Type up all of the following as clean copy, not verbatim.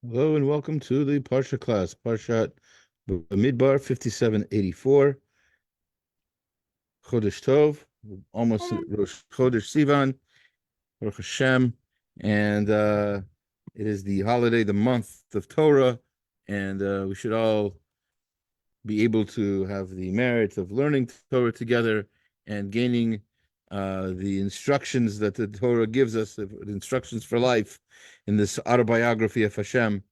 Hello and welcome to the parsha class. Parshat Bamidbar 5784. Chodesh Tov, almost Rosh Chodesh Sivan, Baruch H-Shem, and it is the holiday, the month of Torah, and we should all be able to have the merit of learning Torah together and gaining the instructions that the Torah gives us, the instructions for life in this autobiography of Hashem,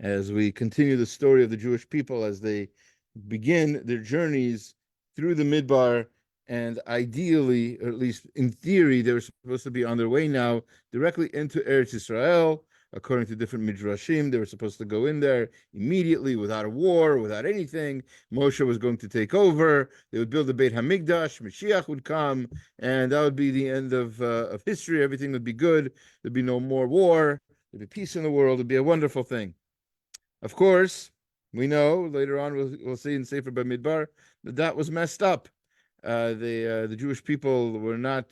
as we continue the story of the Jewish people as they begin their journeys through the Midbar, and ideally, or at least in theory, they were supposed to be on their way now directly into Eretz Israel. According to different midrashim, they were supposed to go in there immediately without a war, without anything. Moshe was going to take over. They would build the Beit Hamikdash. Mashiach would come, and that would be the end of history. Everything would be good. There'd be no more war. There'd be peace in the world. It'd be a wonderful thing. Of course, we know later on we'll see in Sefer Bamidbar that was messed up. The Jewish people were not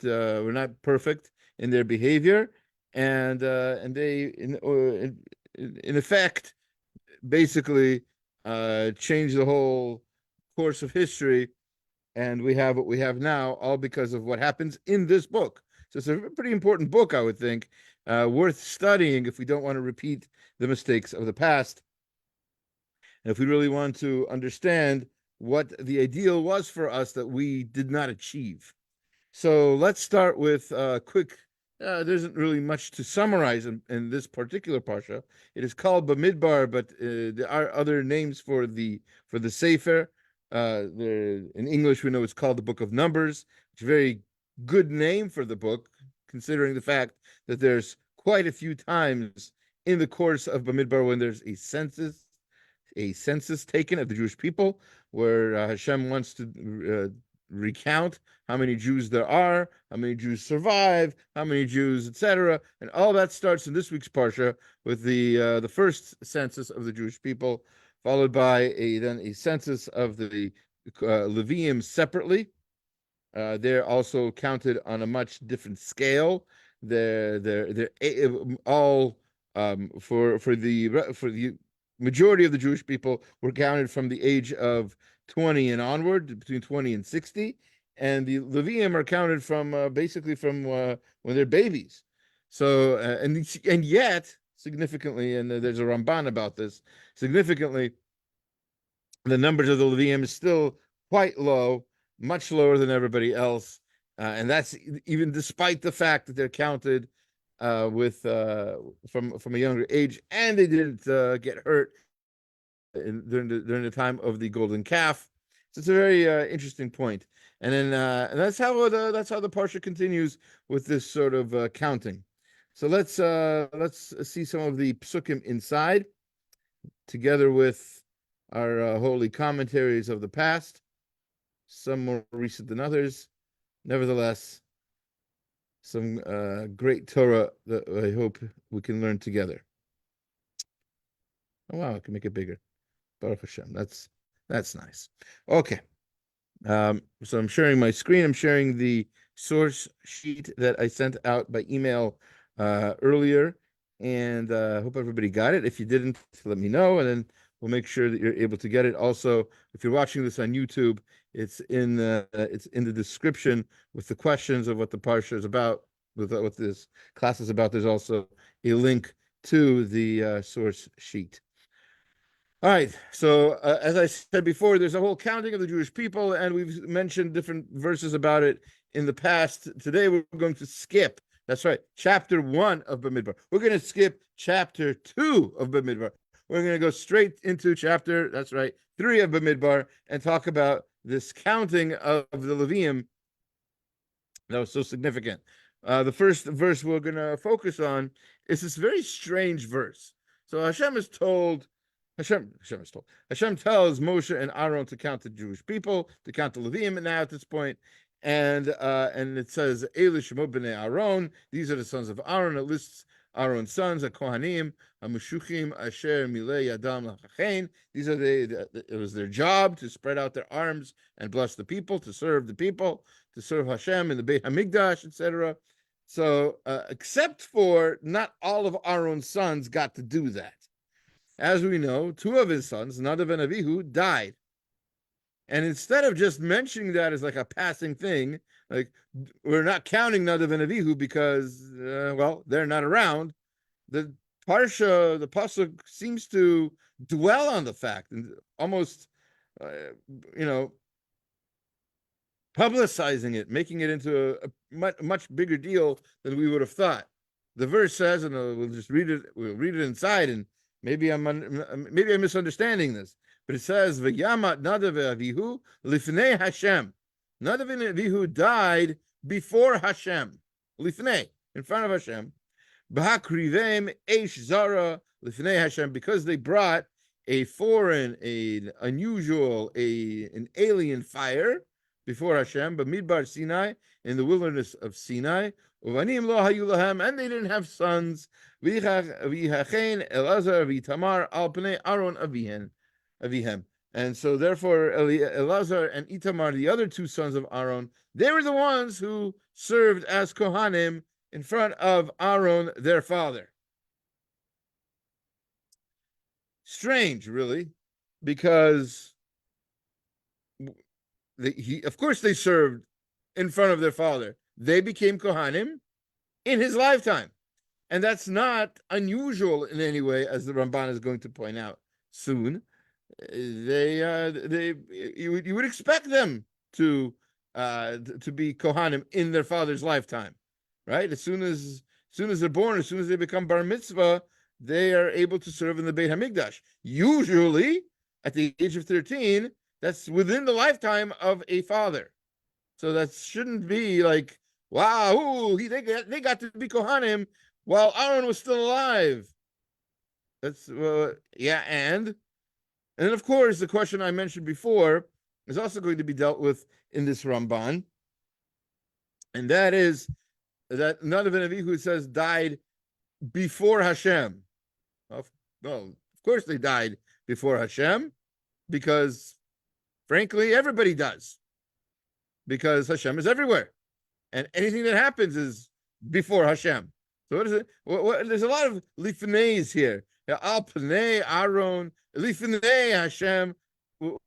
perfect in their behavior, and they in effect basically changed the whole course of history, and we have what we have now, all because of what happens in this book. So it's a pretty important book, I would think, worth studying if we don't want to repeat the mistakes of the past. And if we really want to understand what the ideal was for us that we did not achieve. So let's start with a quick, there isn't really much to summarize in this particular parsha. It is called Bamidbar, but there are other names for the Sefer. In English, we know it's called the Book of Numbers. It's a very good name for the book, considering the fact that there's quite a few times in the course of Bamidbar when there's a census taken of the Jewish people, where Hashem wants to recount how many Jews there are, how many Jews survive, how many Jews, etc. And all that starts in this week's parsha with the first census of the Jewish people, followed by then a census of the Leviim separately. They're also counted on a much different scale. They're all for the majority of the Jewish people were counted from the age of 20 and onward, between 20 and 60, and the Leviim are counted from basically from when they're babies. So and yet significantly, and there's a Ramban about this, significantly, the numbers of the Leviim is still quite low, much lower than everybody else, and that's even despite the fact that they're counted from a younger age, and they didn't get hurt during the time of the golden calf. So it's a very interesting point. And then and that's how the parsha continues with this sort of counting. So let's see some of the psukim inside, together with our holy commentaries of the past, some more recent than others. Nevertheless, some great Torah that I hope we can learn together. Oh wow, I can make it bigger. Baruch Hashem. That's nice. Okay. So I'm sharing my screen. I'm sharing the source sheet that I sent out by email earlier, and I hope everybody got it. If you didn't, let me know, and then we'll make sure that you're able to get it. Also, if you're watching this on YouTube, it's in the description with the questions of what the parsha is about, with what this class is about. There's also a link to the source sheet. All right, so as I said before, there's a whole counting of the Jewish people, and we've mentioned different verses about it in the past. Today we're going to skip, that's right, chapter 1 of Bamidbar. We're going to skip chapter 2 of Bamidbar. We're going to go straight into chapter, that's right, 3 of Bamidbar, and talk about this counting of the Leviim that was so significant. The first verse we're going to focus on is this very strange verse. So Hashem tells Moshe and Aharon to count the Jewish people, to count the Leviim now at this point, and it says Eli Shemo b'nei Aharon. These are the sons of Aharon. It lists Aaron's sons, Kohanim, Mushuchim Asher Milei Yadam Lachachein. These are it was their job to spread out their arms and bless the people, to serve the people, to serve Hashem in the Beit Hamikdash, etc. So, except for not all of Aaron's sons got to do that. as we know, two of his sons, Nadav and Avihu, died. And instead of just mentioning that as like a passing thing, like we're not counting Nadav and Avihu because, well, they're not around, the parsha, the pasuk seems to dwell on the fact and almost, uh, you know, publicizing it, making it into a much bigger deal than we would have thought. The verse says, and we'll just read it. We'll read it inside, and maybe I'm misunderstanding this, but it says, "V'yamat Nadav Avihu lifnei Hashem." Nadav and Avihu died before Hashem, lifnei, in front of Hashem. B'hakrivem eish zara lifnei Hashem, because they brought a foreign, an unusual, an alien fire before Hashem, Bamidbar Sinai, in the wilderness of Sinai, Uvanim lo hayu lahem, and they didn't have sons. V'hachein Elazar v'Itamar al pnei Aharon avihem. And so therefore Elazar and Itamar, the other two sons of Aharon, they were the ones who served as Kohanim in front of Aharon, their father. Strange, really, because of course they served in front of their father. They became Kohanim in his lifetime. And that's not unusual in any way, as the Ramban is going to point out soon. You would expect them to be Kohanim in their father's lifetime, right? As soon as they're born, as soon as they become bar mitzvah, they are able to serve in the Beit HaMikdash. Usually, at the age of 13, that's within the lifetime of a father. So that shouldn't be like, wow, they got to be Kohanim while Aharon was still alive. That's, yeah, and then, of course, the question I mentioned before is also going to be dealt with in this Ramban. And that is that Nadav and Avihu, says, died before Hashem. Well, of course they died before Hashem, because frankly, everybody does. Because Hashem is everywhere. And anything that happens is before Hashem. So what is it? There's a lot of lifneis here. Al pnei Aharon, lifnei Hashem.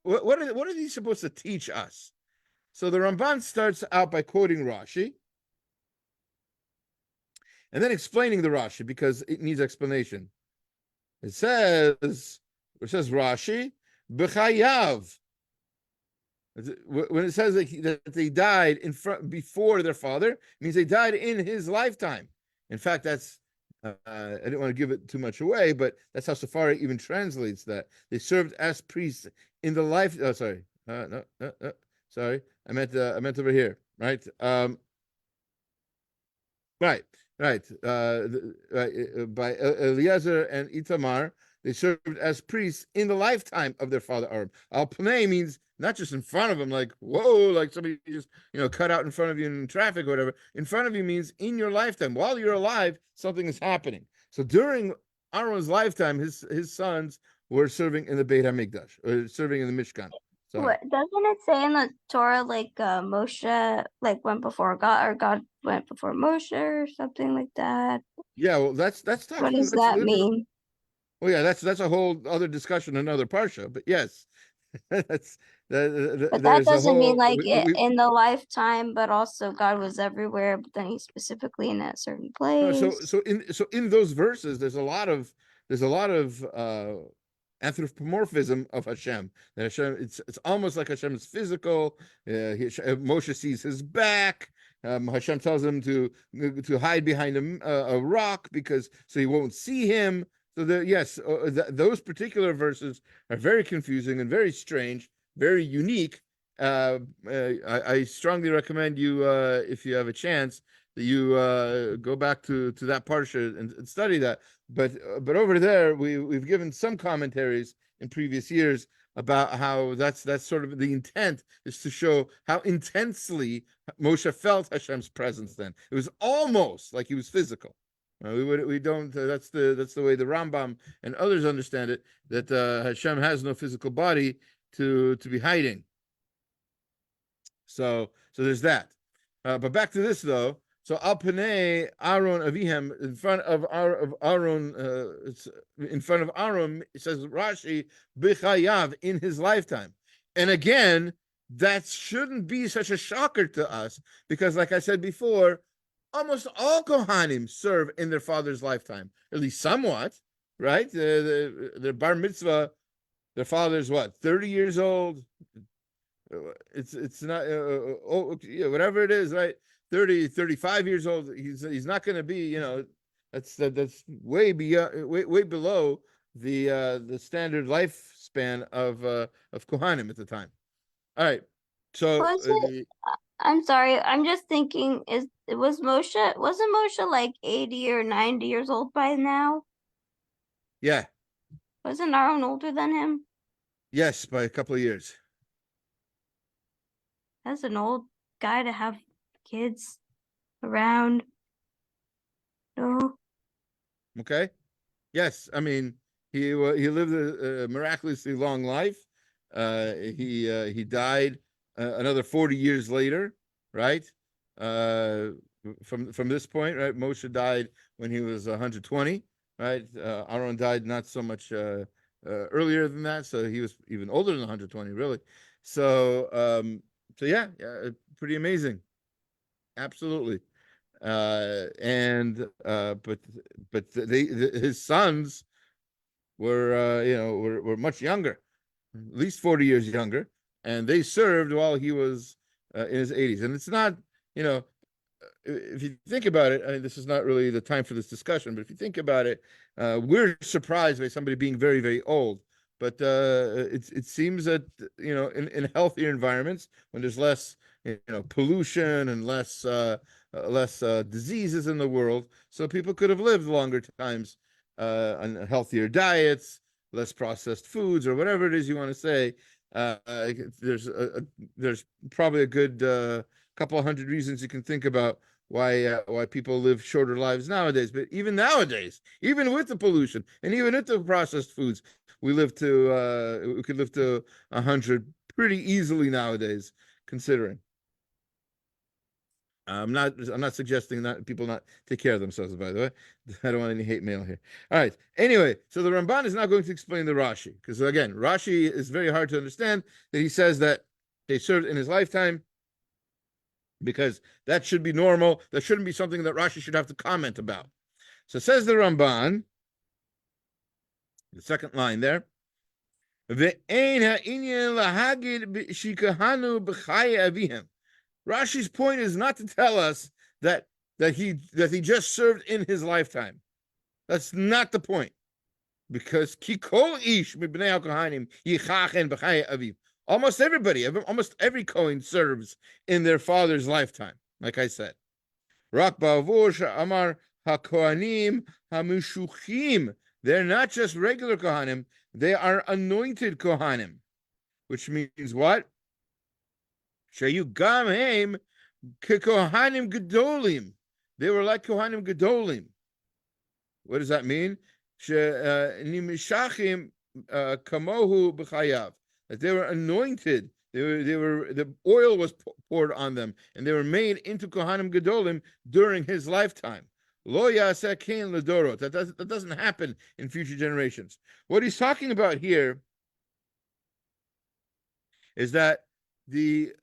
What are these supposed to teach us? So the Ramban starts out by quoting Rashi, and then explaining the Rashi, because it needs explanation. It says Rashi, b'chayav. When it says that they died before their father, it means they died in his lifetime. In fact, that's I didn't want to give it too much away, but that's how Safari even translates that. They served as priests in the life. Oh, sorry, no, sorry. I meant over here, right? Right. By Eliezer and Itamar, they served as priests in the lifetime of their father Aharon. Al Pnei means not just in front of him, like, whoa, like somebody just, cut out in front of you in traffic or whatever. In front of you means in your lifetime. While you're alive, something is happening. So during Aaron's lifetime, his sons were serving in the Beit HaMikdash, or serving in the Mishkan. What, doesn't it say in the Torah, like Moshe went before God, or God went before Moshe, or something like that? Yeah, well, that's talking. What does that mean? Oh yeah, that's a whole other discussion, another parsha. But yes, but that doesn't mean in the lifetime, but also God was everywhere, but then He's specifically in a certain place. No, so in those verses, there's a lot of anthropomorphism of Hashem. That Hashem, it's almost like Hashem is physical. Moshe sees his back. Hashem tells him to hide behind a rock so he won't see him. So those particular verses are very confusing and very strange, very unique. I strongly recommend you, if you have a chance, that you go back to that parsha and study that. But over there, we've given some commentaries in previous years about how that's sort of the intent, is to show how intensely Moshe felt Hashem's presence. Then it was almost like he was physical. We don't. That's the way the Rambam and others understand it. That Hashem has no physical body to be hiding. So there's that. But back to this though. So al panei Aharon Avihem, in front of Aaron, it's in front of Aaron, it says Rashi b'chayav, in his lifetime. And again, that shouldn't be such a shocker to us, because like I said before, almost all Kohanim serve in their father's lifetime, at least somewhat, right? Their bar mitzvah, their father's what, 30 years old? It's not whatever it is, right? 30, 35 years old. He's not going to be, that's way beyond, way below the standard lifespan of Kohanim at the time. All right, so I'm sorry, I'm just thinking, wasn't Moshe like 80 or 90 years old by now? Yeah. Wasn't Aaron older than him? Yes, by a couple of years. That's an old guy to have kids around. No. Okay. Yes, I mean he lived a miraculously long life. He died another 40 years later, right? From this point, right? Moshe died when he was 120, right? Aaron died not so much earlier than that, so he was even older than 120, really. So yeah, pretty amazing. Absolutely. And but his sons were much younger, at least 40 years younger, and they served while he was in his 80s. And it's not, if you think about it, I mean, this is not really the time for this discussion, but if you think about it, we're surprised by somebody being very, very old. But it seems that, in healthier environments, when there's less, pollution and less diseases in the world, so people could have lived longer times on healthier diets, less processed foods, or whatever it is you want to say. There's probably a good couple of hundred reasons you can think about why people live shorter lives nowadays. But even nowadays, even with the pollution and even with the processed foods, we could live to 100 pretty easily nowadays, considering. I'm not suggesting that people not take care of themselves, by the way. I don't want any hate mail here. All right. Anyway, so the Ramban is now going to explain the Rashi, because again, Rashi is very hard to understand, that he says that they served in his lifetime, because that should be normal. That shouldn't be something that Rashi should have to comment about. So says the Ramban, the second line there, Rashi's point is not to tell us that he just served in his lifetime. That's not the point, because kikol ish mibnei kohanim yichachen b'chaya aviv. Almost every Kohen serves in their father's lifetime. Like I said, rak ba'avur amar hakohanim hamushuchim. They're not just regular kohanim; they are anointed kohanim, which means what? Shayu gam heim kekohanim gedolim. They were like kohanim gedolim. What does that mean? Nimishachim kamohu b'chayav. That they were anointed. The oil was poured on them, and they were made into kohanim gedolim during his lifetime. Lo yaseh kein ledorot. That doesn't happen in future generations. What he's talking about here is that the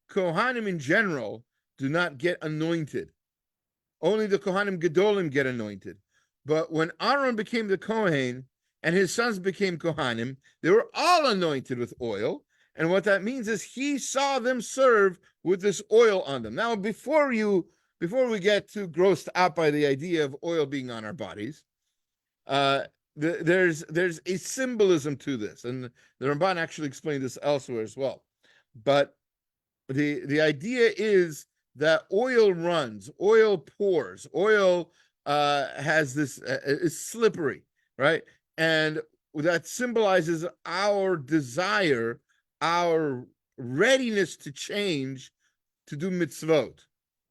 Kohanim in general do not get anointed. Only the Kohanim Gedolim get anointed. But when Aaron became the Kohen and his sons became Kohanim, they were all anointed with oil. And what that means is he saw them serve with this oil on them. Now, before we get too grossed out by the idea of oil being on our bodies, there's a symbolism to this. And the Ramban actually explained this elsewhere as well. But the idea is that oil runs, oil pours, oil has this is slippery, right? And that symbolizes our desire, our readiness to change, to do mitzvot,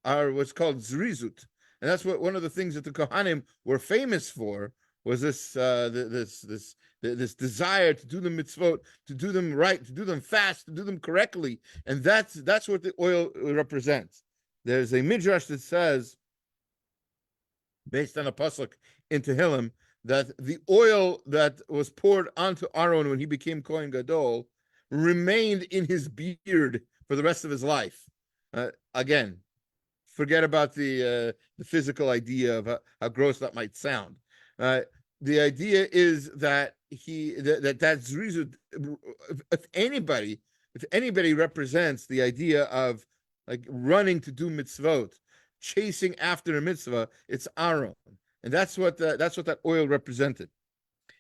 our what's called zrizut, and that's what one of the things that the Kohanim were famous for was this desire to do the mitzvot, to do them right, to do them fast, to do them correctly, and that's what the oil represents. There's a midrash that says, based on a pasuk in Tehillim, that the oil that was poured onto Aaron when he became Kohen Gadol remained in his beard for the rest of his life. Again, forget about the physical idea of how gross that might sound. The idea is that that's reason. If anybody represents the idea of like running to do mitzvot, chasing after a mitzvah, it's Aaron, and that's what that oil represented.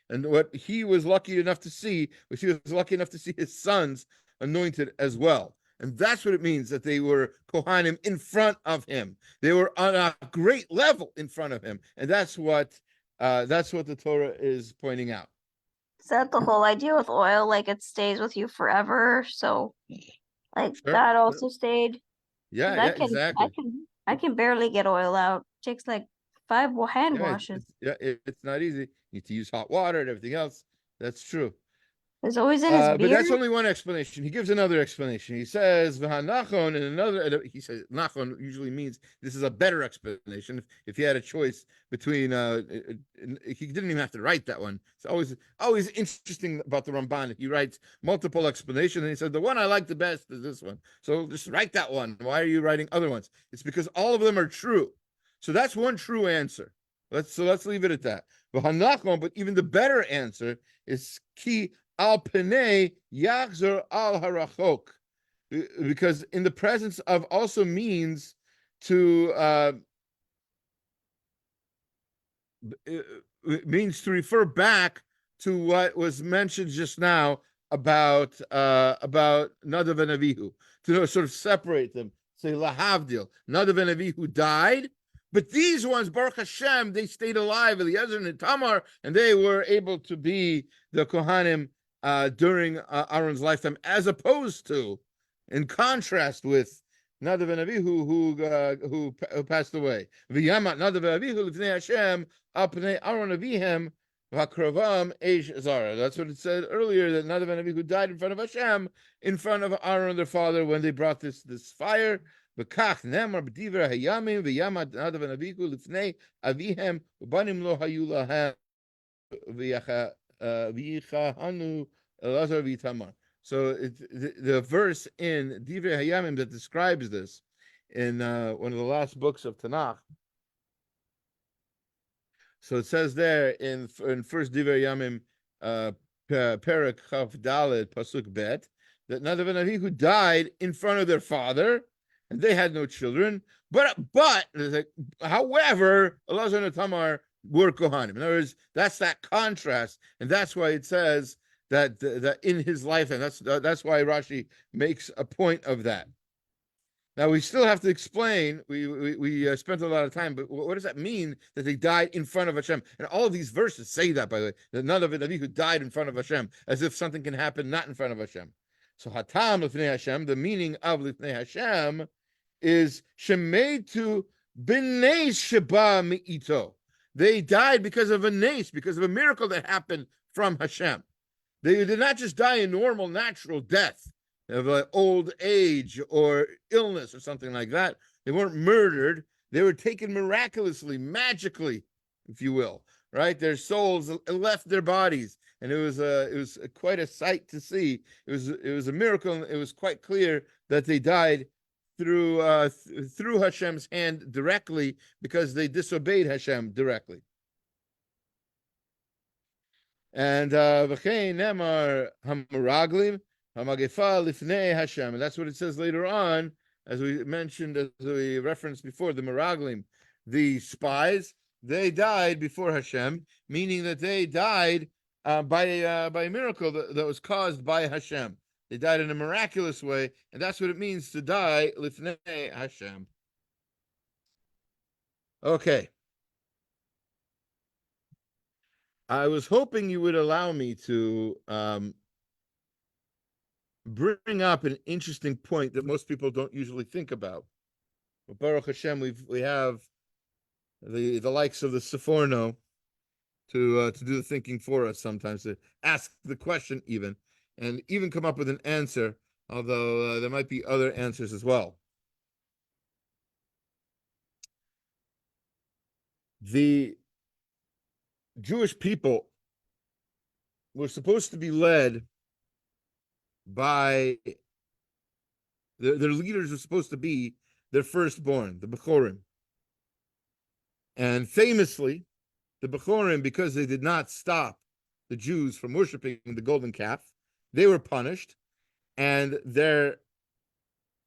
And what he was lucky enough to see was he was lucky enough to see his sons anointed as well. And that's what it means that they were Kohanim in front of him. They were on a great level in front of him. And that's what the Torah is pointing out. Is that the whole idea with oil? Like it stays with you forever. So like Sure. that also stayed. Yeah, exactly. I can barely get oil out. It takes like 5 hand washes. It's not easy. You need to use hot water and everything else. That's true. It's always in his beard. But that's only one explanation. He gives another explanation. He says, Nachon, and another, he says, Nachon usually means this is a better explanation. If he had a choice between, he didn't even have to write that one. It's always interesting about the Ramban. He writes multiple explanations, and he said, the one I like the best is this one. So just write that one. Why are you writing other ones? It's because all of them are true. So that's one true answer. Let's leave it at that. But even the better answer is ki al penei yachzor al harachok, because in the presence of also means to refer back to what was mentioned just now about Nadav and Avihu, to sort of separate them. Say lahavdil, Nadav and Avihu died, but these ones, Baruch Hashem, they stayed alive, Eliezer and Tamar, and they were able to be the Kohanim during Aaron's lifetime, as opposed to, in contrast with Nadav and Avihu, who passed away. V'yamat Nadav and Avihu l'fnei Hashem al pnei Aaron Avihem v'akravam eish zara. That's what it said earlier, that Nadav and Avihu died in front of Hashem, in front of Aaron their father, when they brought this fire. V'kach nemar b'divrei hayamim v'yamat Nadav and Avihu l'fnei Avihem v'banim lo hayu lahem v'yichahanu Elazar v'Tamar. So the verse in Divrei Hayamim that describes this in one of the last books of Tanakh. So it says there in first Divrei Hayamim, Perek Chav Dalet Pasuk Bet, that Nadav and Avihu died in front of their father, and they had no children. But however, Elazar and Tamar were Kohanim. In other words, that's that contrast, and that's why it says that in his life, and that's why Rashi makes a point of that. Now we still have to explain. We spent a lot of time, but what does that mean that they died in front of Hashem? And all of these verses say that, by the way, that none of it who died in front of Hashem, as if something can happen not in front of Hashem. So hatam lifnei Hashem, the meaning of lifnei Hashem is shemeitu b'neis sheba mi'ito. They died because of a nes, because of a miracle that happened from Hashem. They did not just die a normal, natural death of old age or illness or something like that. They weren't murdered. They were taken miraculously, magically, if you will, right? Their souls left their bodies, and it was quite a sight to see. It was a miracle, and it was quite clear that they died through Hashem's hand directly, because they disobeyed Hashem directly. And v'chein nemar hamaraglim hamagefa lifnei Hashem, and that's what it says later on, as we mentioned, as we referenced before, the maraglim, the spies, they died before Hashem, meaning that they died by a miracle that was caused by Hashem. They died in a miraculous way, and that's what it means to die lifnei Hashem. Okay. I was hoping you would allow me to bring up an interesting point that most people don't usually think about. But Baruch Hashem, we have the likes of the Seforno to do the thinking for us sometimes, to ask the question even, and even come up with an answer, although there might be other answers as well. the Jewish people were supposed to be led by their leaders were supposed to be their firstborn, the Bechorim. And famously, the Bechorim, because they did not stop the Jews from worshiping the golden calf, they were punished, and their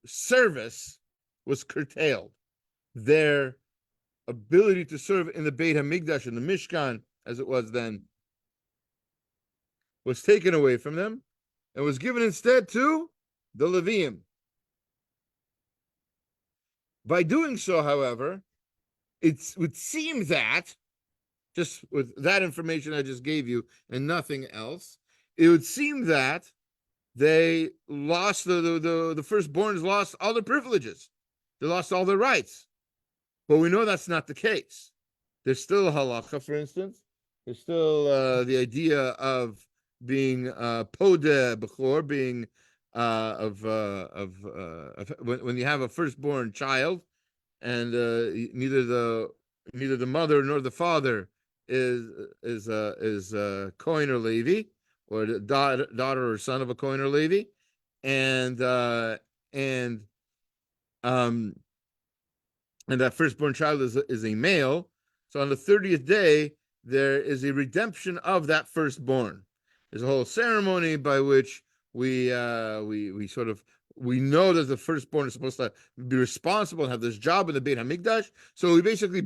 service was curtailed. Their ability to serve in the Beit HaMikdash, in the Mishkan, as it was then, was taken away from them and was given instead to the Leviim. By doing so, however, it would seem that, just with that information I just gave you and nothing else, it would seem that they lost the firstborns lost all their privileges. They lost all their rights. But we know that's not the case. There's still halacha, for instance. There's still the idea of being podeh bechor, being when you have a firstborn child, and neither the mother nor the father is Cohen or Levi, or the daughter or son of a Cohen or Levi, and that firstborn child is a male. So on the 30th day, there is a redemption of that firstborn. There's a whole ceremony by which we know that the firstborn is supposed to be responsible and have this job in the Beit HaMikdash. So we basically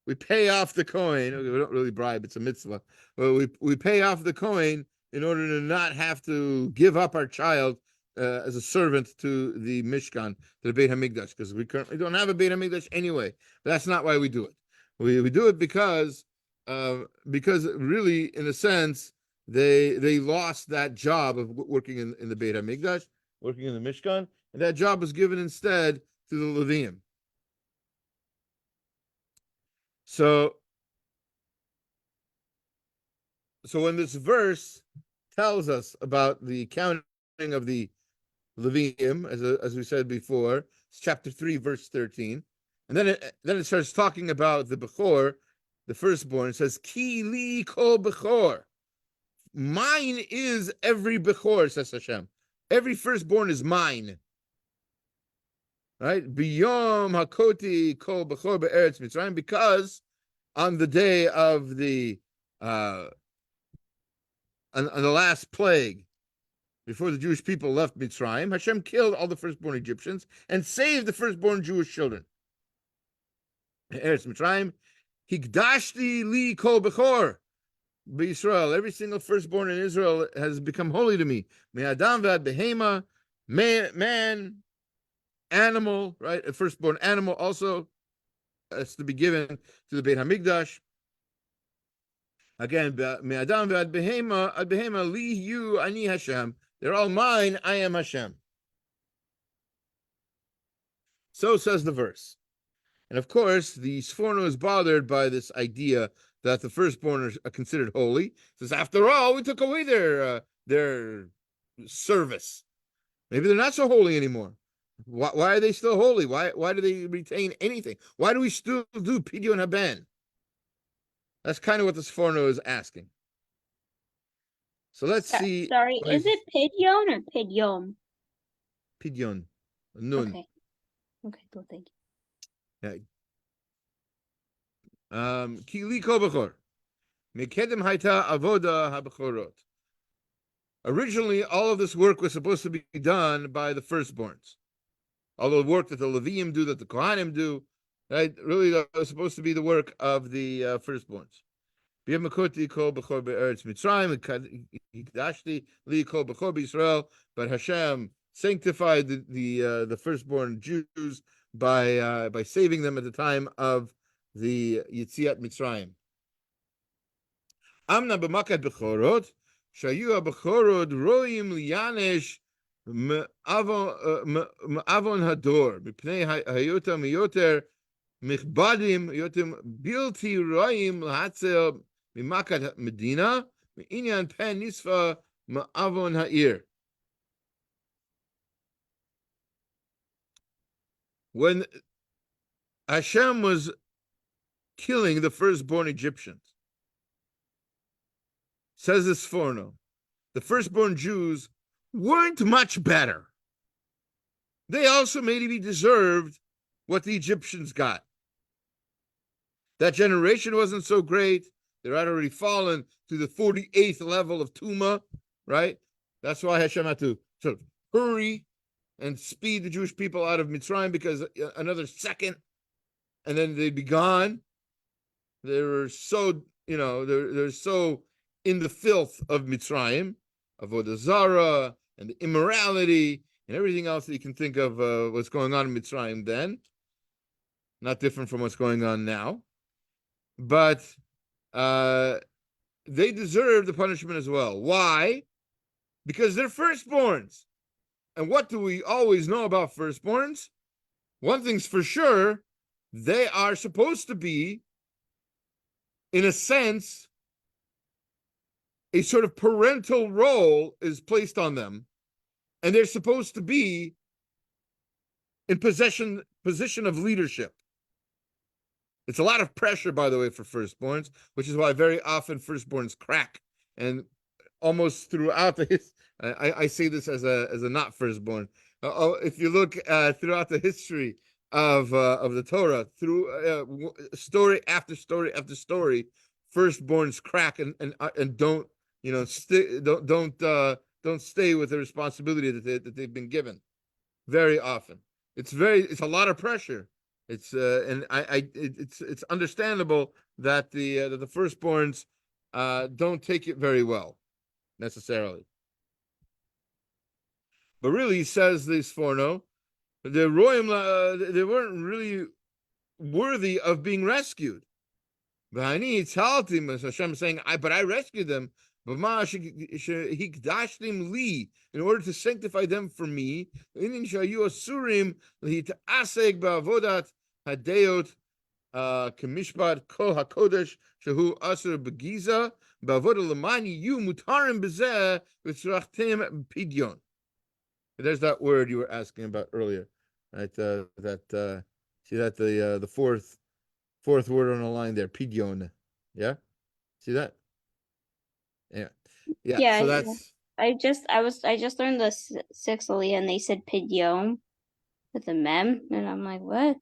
we pay off the coin. We don't really bribe, it's a mitzvah. But we pay off the coin in order to not have to give up our child as a servant to the Mishkan, to the Beit HaMikdash, because we currently don't have a Beit HaMikdash anyway. But that's not why we do it. We do it because really, in a sense, they lost that job of working in the Beit HaMikdash, working in the Mishkan, and that job was given instead to the Leviim. So when this verse tells us about the counting of the Leviim, as we said before, it's chapter 3, verse 13, and then it starts talking about the Bechor, the firstborn. It says, Ki li kol Bechor. Mine is every Bechor, says Hashem. Every firstborn is mine. Right? Biyom hakoti kol Bechor be'eretz Mitzrayim, because on the day of the on the last plague, before the Jewish people left Mitzrayim, Hashem killed all the firstborn Egyptians and saved the firstborn Jewish children. Eretz Mitzrayim, Higdashti li kol Bechor b'Yisrael. Every single firstborn in Israel has become holy to me. Me'adam v'ad behema, man, animal, right? A firstborn animal also has to be given to the Beit HaMikdash. Again, me'adam v'ad behema li yu ani Hashem. They're all mine, I am Hashem. So says the verse. And of course, the Sforno is bothered by this idea that the firstborn are considered holy. It says, after all, we took away their service. Maybe they're not so holy anymore. Why are they still holy? Why do they retain anything? Why do we still do Pidyon Haben? That's kind of what the Sforno is asking. So let's see. Sorry, is it Pidyon or Pidyon? Pidyon. Nun. Okay. Okay, cool, thank you. Kili kol bechor. Mekedem haita avoda habechorot. Originally, all of this work was supposed to be done by the firstborns. All the work that the Leviim do, that the Kohanim do, right? Really, that was supposed to be the work of the firstborns. But Hashem sanctified the firstborn Jews by saving them at the time of the Yetziat Mitzrayim. Amna b'makat bechorot shayu bechorot roim liyanesh me'avon hador mipnei hayota miyoter michbadim yotem bilti roim lahatzel mimakat medina me'inyan pen nisfa me'avon ha'ir. When Hashem was killing the firstborn Egyptians. Says this Forno, the firstborn Jews weren't much better. They also maybe deserved what the Egyptians got. That generation wasn't so great. They're already fallen to the 48th level of Tuma, right? That's why Hashem had to sort of hurry and speed the Jewish people out of Mitzrayim, because another second and then they'd be gone. They were so, they're so in the filth of Mitzrayim, Avodah Zarah, and the immorality, and everything else that you can think of what's going on in Mitzrayim then. Not different from what's going on now. But they deserve the punishment as well. Why? Because they're firstborns. And what do we always know about firstborns? One thing's for sure, they are supposed to be, in a sense, a sort of parental role is placed on them, and they're supposed to be in position of leadership. It's a lot of pressure, by the way, for firstborns, which is why very often firstborns crack. And almost throughout the I say this as a not firstborn. If you look throughout the history of the Torah, through story after story after story, firstborns crack and don't don't stay with the responsibility that they've been given. Very often, it's a lot of pressure. It's it's understandable that the firstborns don't take it very well necessarily. But really, he says this Forno, the Royim, they weren't really worthy of being rescued. Hashem is saying, but I rescued them. In order to sanctify them for me, Kamishpat Kol HaKodesh Shehu Asur Begiza Bavoda Lamani You Mutarim Bezeh Vitzrachtim Pidyon. There's that word you were asking about earlier, right? See that the fourth word on the line there, Pidyon. Yeah, see that? Yeah. So that's. I just learned the sixth aliyah, and they said Pidyon with a mem, and I'm like, what?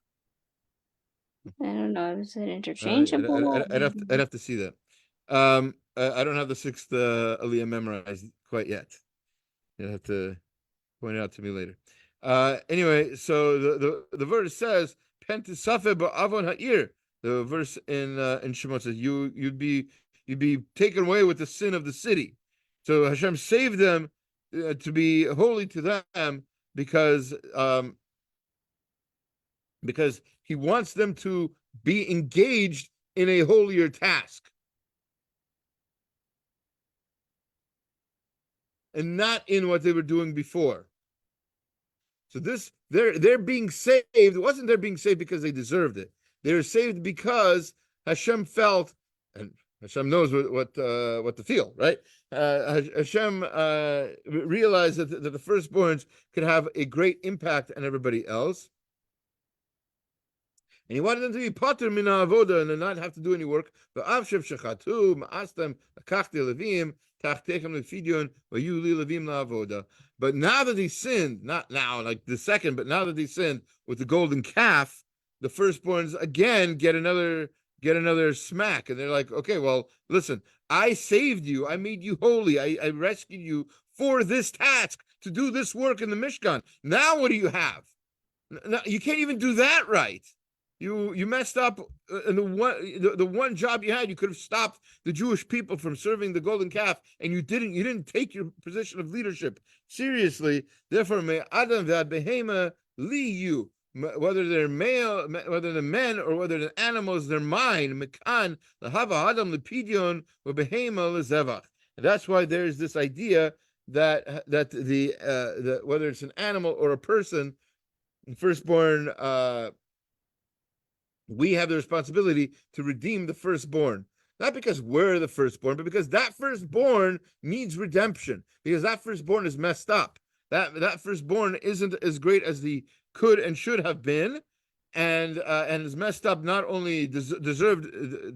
I don't know. Is it interchangeable? I'd have to see that. I don't have the sixth aliyah memorized quite yet. You'll have to point it out to me later. Anyway, so the verse says, "Pentisafe ba'avon ha'ir." The verse in Shemot says, "You'd be taken away with the sin of the city." So Hashem saved them to be holy to them because He wants them to be engaged in a holier task and not in what they were doing before. So they're being saved. It wasn't they're being saved because they deserved it. They were saved because Hashem felt, and Hashem knows what to feel, right? Hashem realized that the firstborns could have a great impact on everybody else. And He wanted them to be pater min ha'avoda and not have to do any work. V'avshev shechatu ma'astem lakachti Leviim tachtechem lefidyon v'yu li Leviim la'avoda. But now that they sinned, not now like the second, but now that they sinned with the golden calf, the firstborns again get another smack, and they're like, okay, well, listen, I saved you, I made you holy, I rescued you for this task to do this work in the Mishkan. Now what do you have? Now, you can't even do that right. You messed up in the one job you had. You could have stopped the Jewish people from serving the golden calf, and you didn't. You didn't take your position of leadership seriously. Therefore, may Adam v'Behema li you, whether they're male, whether they're men or whether they're animals, they're mine. Mekan lahava Adam lepidyon v'Behema lezevach. That's why there's this idea that the whether it's an animal or a person, firstborn. We have the responsibility to redeem the firstborn, not because we're the firstborn, but because that firstborn needs redemption, because that firstborn is messed up. That firstborn isn't as great as the could and should have been, and is messed up, not only deserved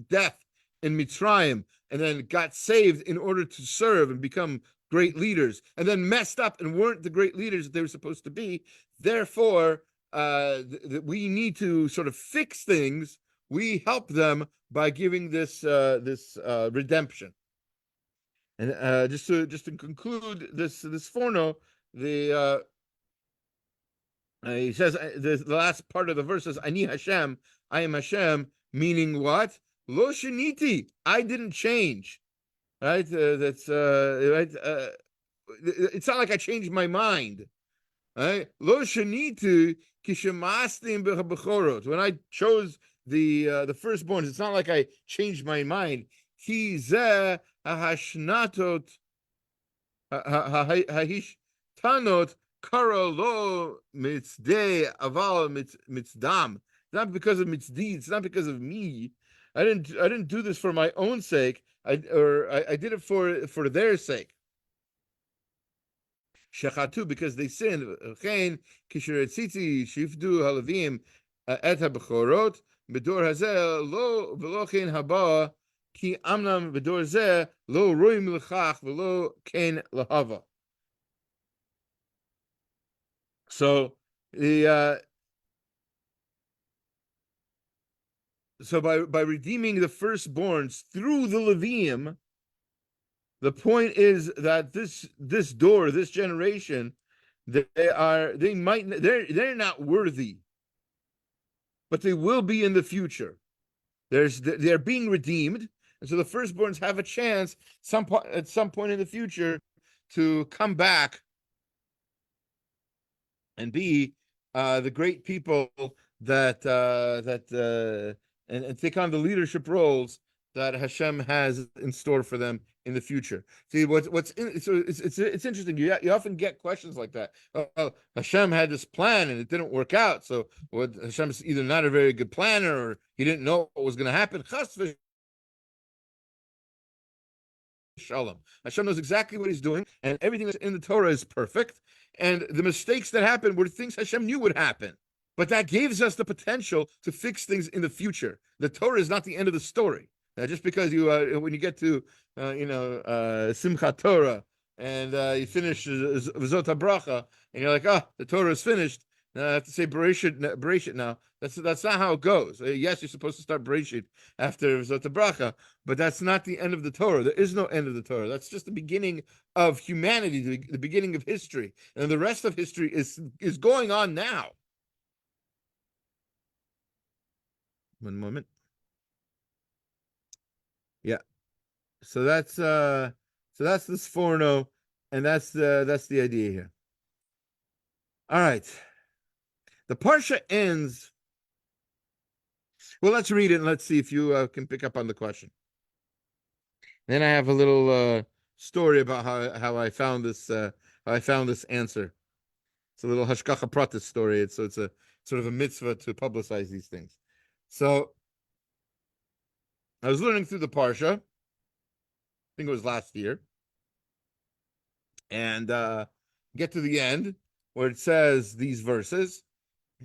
death in Mitzrayim, and then got saved in order to serve and become great leaders, and then messed up and weren't the great leaders that they were supposed to be. Therefore, we need to sort of fix things. We help them by giving this redemption. And just to conclude this forno, he says the last part of the verse is Ani Hashem, I am Hashem, meaning what? Lo sheniti, I didn't change. Right? That's right. It's not like I changed my mind. Right? Lo shenitu kishemastim b'chorot. When I chose the firstborns, it's not like I changed my mind. Ki zeh hahashnatot hahishtanot kara lo mitzdei aval mitzdam. It's not because of mitzdei. It's not because of me. I didn't do this for my own sake. I did it for their sake. Shechatu, because they sinned. Chen kisheretzitzi shifdu halavim et habechorot bedor hazeh lo v'lo chen haba ki amnam bedor zeh lo roim l'chach v'lo chen lahava. So so by redeeming the firstborns through the Leviim, the point is that this generation, they're not worthy, but they will be in the future. They're being redeemed, and so the firstborns have a chance at some point in the future to come back and be the great people that and take on the leadership roles that Hashem has in store for them in the future. See it's interesting. You often get questions like that. Oh, Hashem had this plan and it didn't work out. So Hashem's either not a very good planner or he didn't know what was going to happen. Shalom. Hashem knows exactly what he's doing, and everything that's in the Torah is perfect. And the mistakes that happened were things Hashem knew would happen. But that gives us the potential to fix things in the future. The Torah is not the end of the story. Just because you, when you get to, Simchat Torah, and you finish V'zot HaBracha, and you're like, the Torah is finished. Now I have to say Bereshit now. That's not how it goes. Yes, you're supposed to start Bereshit after V'zot HaBracha, but that's not the end of the Torah. There is no end of the Torah. That's just the beginning of humanity, the beginning of history, and the rest of history is going on now. One moment. Yeah. So that's this forno, and that's the idea here. All right. The parsha ends. Well, let's read it and let's see if you can pick up on the question. Then I have a little story about how I found this answer. It's a little hashgacha pratis story. It's a sort of a mitzvah to publicize these things. So I was learning through the parsha. I think it was last year, and get to the end where it says these verses,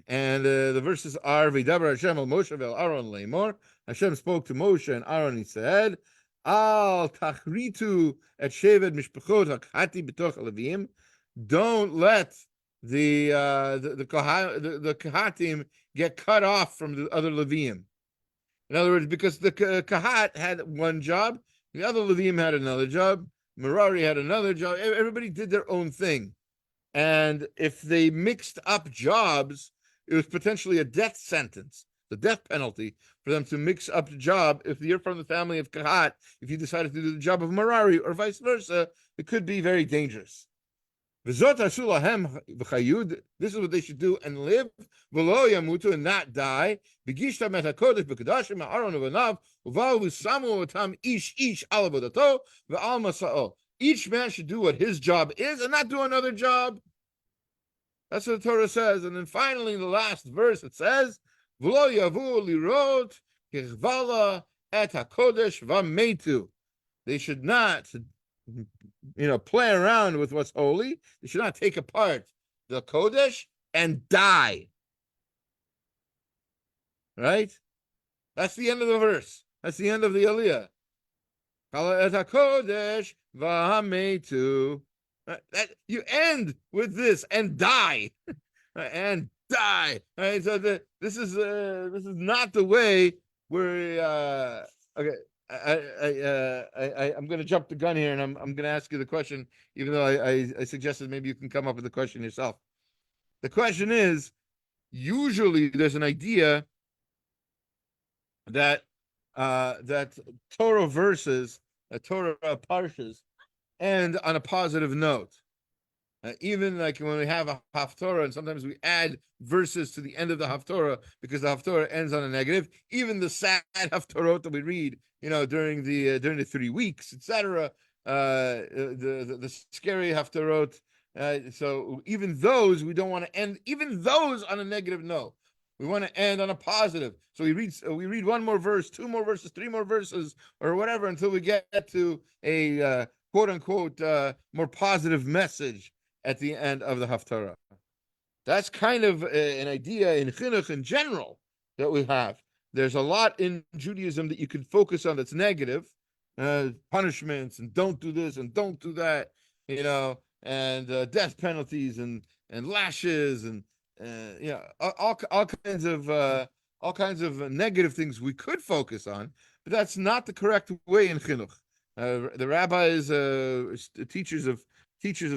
and the verses are V'daber Hashem al Moshe ve'al Aharon leimor. Hashem spoke to Moshe and Aaron. He said, Al tachritu et shevet mishpachot hakhati b'toch Leviim. Don't let the Kahatim get cut off from the other Leviim. In other words, because the Kahat had one job, the other Leviim had another job, Merari had another job. Everybody did their own thing. And if they mixed up jobs, it was potentially a death sentence, the death penalty, for them to mix up the job. If you're from the family of Kahat, if you decided to do the job of Merari or vice versa, it could be very dangerous. This is what they should do and live, and not die. Each man should do what his job is and not do another job. That's what the Torah says. And then finally, in the last verse, it says, they should not play around with what's holy. They should not take apart the Kodesh and die. right? That's the end of the verse. That's the end of the Aliyah. That you end with this and die. And die. All right, so this is not the way we're okay. I'm going to jump the gun here, and I'm going to ask you the question, even though I suggested maybe you can come up with the question yourself. The question is, usually there's an idea that that Torah verses, Torah parshas, end on a positive note. Even like when we have a haftorah, and sometimes we add verses to the end of the haftorah because the haftorah ends on a negative. Even the sad haftorot that we read, during the 3 weeks, etc. The scary haftorot. So even those we don't want to end, even those on a negative note. We want to end on a positive. So we read one more verse, 2 more verses, 3 more verses, or whatever, until we get to a quote unquote more positive message at the end of the Haftarah. That's kind of an idea in Chinuch in general that we have. There's a lot in Judaism that you can focus on that's negative, punishments, and don't do this and don't do that, and death penalties and lashes and all kinds of negative things we could focus on, but that's not the correct way in Chinuch. The rabbis, teachers of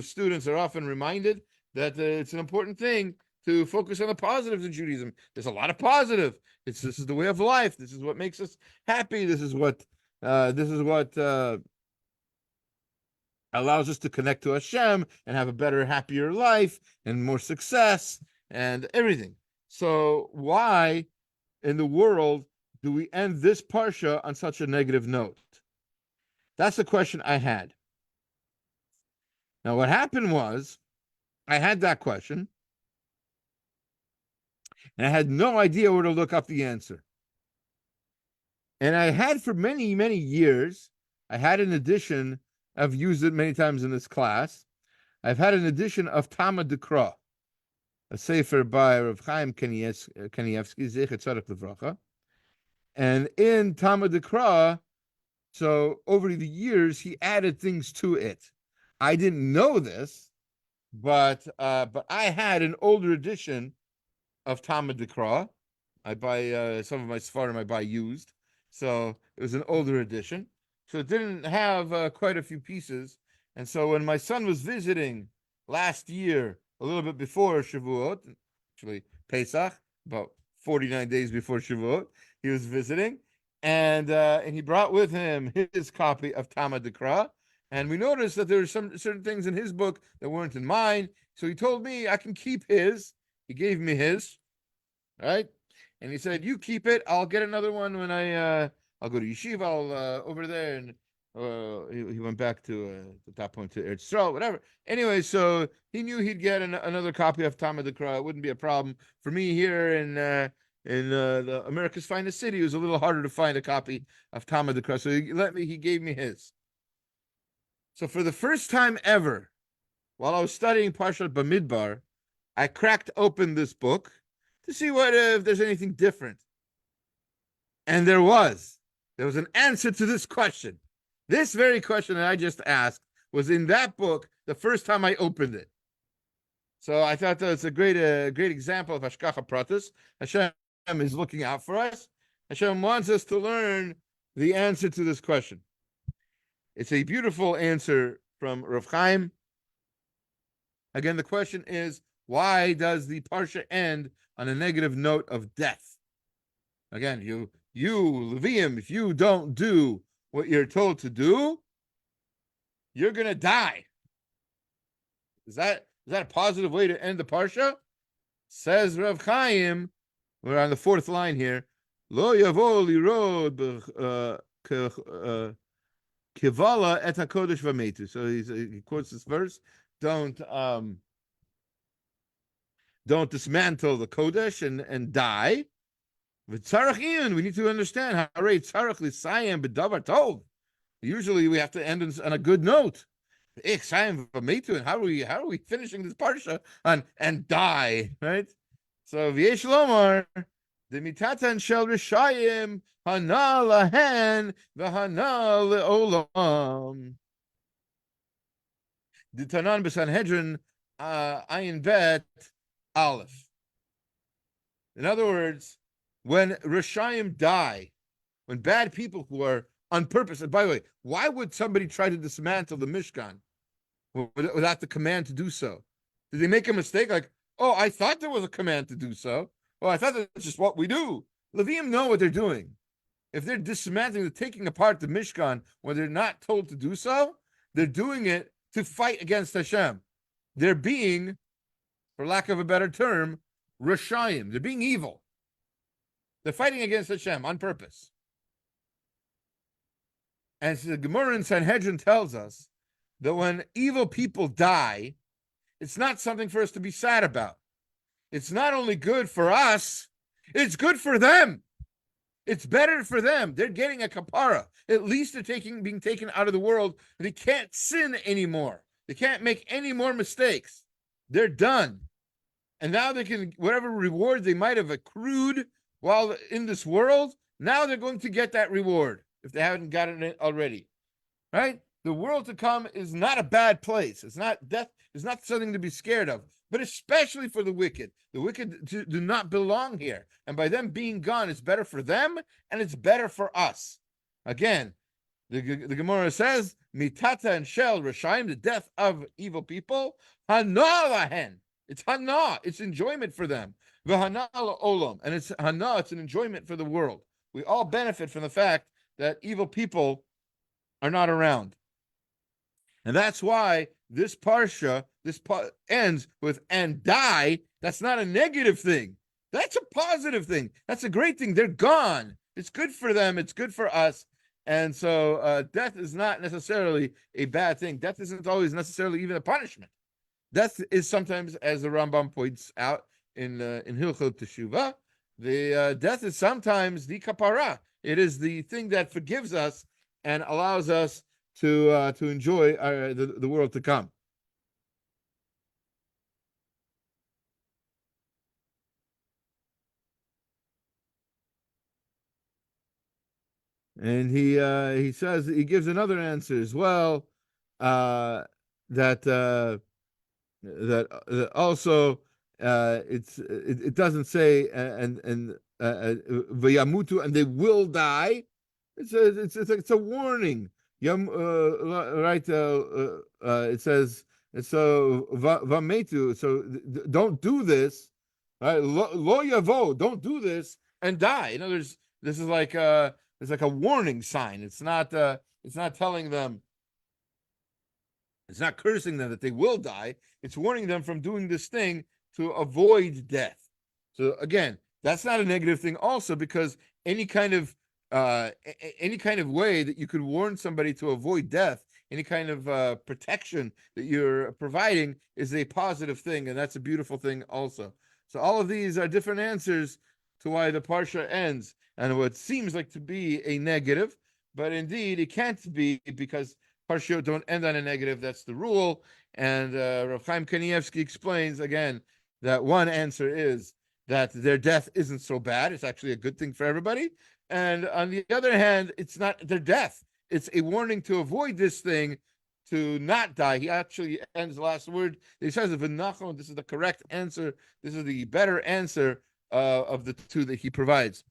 students are often reminded that it's an important thing to focus on the positives in Judaism. There's a lot of positive. This is the way of life. This is what makes us happy. This is what allows us to connect to H-Shem and have a better, happier life and more success and everything. So why in the world do we end this parsha on such a negative note? That's the question I had. Now, what happened was, I had that question, and I had no idea where to look up the answer. And I had for many, many years, I had an edition, I've used it many times in this class, I've had an edition of Talmud Dekra, a sefer by Rav Chaim Kanievsky, Zecher Tzadok Livracha. And in Talmud Dekra, so over the years, he added things to it. I didn't know this, but I had an older edition of Talmud Dekra. I buy some of my Sfarim I buy used, so it was an older edition. So it didn't have quite a few pieces. And so when my son was visiting last year, a little bit before Shavuot, actually Pesach, about 49 days before Shavuot, he was visiting, and he brought with him his copy of Talmud Dekra. And we noticed that there were some certain things in his book that weren't in mine. So he told me I can keep his. He gave me his, right? And he said, "You keep it. I'll get another one when I'll go to yeshiva. I'll over there." And he went back to at that point to Eretz Yisrael, whatever. Anyway, so he knew he'd get another copy of Talmud Dekra. It wouldn't be a problem for me here in the America's finest city. It was a little harder to find a copy of Talmud Dekra, so he gave me his. So for the first time ever, while I was studying Parshat Bamidbar, I cracked open this book to see if there's anything different. And there was an answer to this question. This very question that I just asked was in that book the first time I opened it. So I thought that was a great example of Hashgacha Pratis. Hashem is looking out for us. Hashem wants us to learn the answer to this question. It's a beautiful answer from Rav Chaim. Again, the question is, why does the parsha end on a negative note of death? Again, you Leviim, if you don't do what you're told to do, you're going to die. Is that a positive way to end the parsha? Says Rav Chaim, we're on the 4th line here, Lo yavo lirod Kivala et hakodesh v'metu. So he quotes this verse: don't dismantle the kodesh and die. V'tzarach we need to understand how tzarach l'sayim b'davar tov. Usually we have to end on a good note. And how are we finishing this parsha on and die, right? So v'yesh lomar the mitatan shel rishayim hana lahen v'hana leolam. The Tanan b'Sanhedrin ayin bet aleph. In other words, when rishayim die, when bad people who are on purpose, and by the way, why would somebody try to dismantle the Mishkan without the command to do so? Did they make a mistake? Like, oh, I thought there was a command to do so. Oh, I thought that's just what we do. Leviim know what they're doing. If they're dismantling, they're taking apart the Mishkan when they're not told to do so, they're doing it to fight against Hashem. They're being, for lack of a better term, Rishayim. They're being evil. They're fighting against Hashem on purpose. And so the Gemara in Sanhedrin tells us that when evil people die, it's not something for us to be sad about. It's not only good for us, it's good for them. It's better for them. They're getting a kapara. At least they're being taken out of the world. They can't sin anymore. They can't make any more mistakes. They're done. And now they can, whatever reward they might have accrued while in this world, now they're going to get that reward if they haven't gotten it already. Right? The world to come is not a bad place. It's not death. It's not something to be scared of, but especially for the wicked. The wicked do not belong here. And by them being gone, it's better for them and it's better for us. Again, the Gemara says, Mitata and Shel Rishayim, the death of evil people, Hana lahen. It's Hana. It's enjoyment for them. V'Hana Olam. And it's Hana. It's an enjoyment for the world. We all benefit from the fact that evil people are not around. And that's why this parsha, ends with and die. That's not a negative thing. That's a positive thing. That's a great thing. They're gone. It's good for them. It's good for us. And so death is not necessarily a bad thing. Death isn't always necessarily even a punishment. Death is sometimes, as the Rambam points out in Hilchot Teshuvah, the death is sometimes the kapara. It is the thing that forgives us and allows us to enjoy the world to come. And he says, he gives another answer as well, that also it doesn't say and vayamutu, and they will die. It's a warning. Right? It says, so vametu. So don't do this. Right? Lo yavo. Don't do this and die. In other words, this is like it's like a warning sign. It's not telling them. It's not cursing them that they will die. It's warning them from doing this thing to avoid death. So again, that's not a negative thing. Also, because any kind of way that you could warn somebody to avoid death, any kind of protection that you're providing is a positive thing, and that's a beautiful thing also. So all of these are different answers to why the parsha ends, and what seems like to be a negative, but indeed it can't be, because parsha don't end on a negative. That's the rule. And Rav Chaim Kanievsky explains again that one answer is that their death isn't so bad. It's actually a good thing for everybody. And on the other hand, it's not their death. It's a warning to avoid this thing, to not die. He actually ends the last word. He says, "V'nachon." This is the correct answer. This is the better answer of the two that he provides.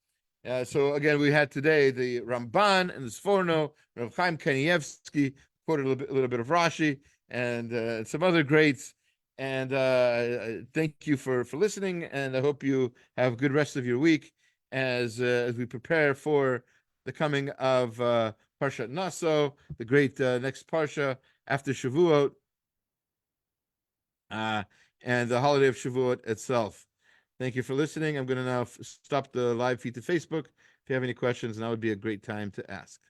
So again, we had today the Ramban and the Sforno, Rav Chaim Kanievsky quoted a little bit of Rashi and some other greats. And thank you for listening. And I hope you have a good rest of your week as we prepare for the coming of Parshat Naso, the great next Parsha after Shavuot, and the holiday of Shavuot itself. Thank you for listening. I'm going to now stop the live feed to Facebook. If you have any questions, now would be a great time to ask.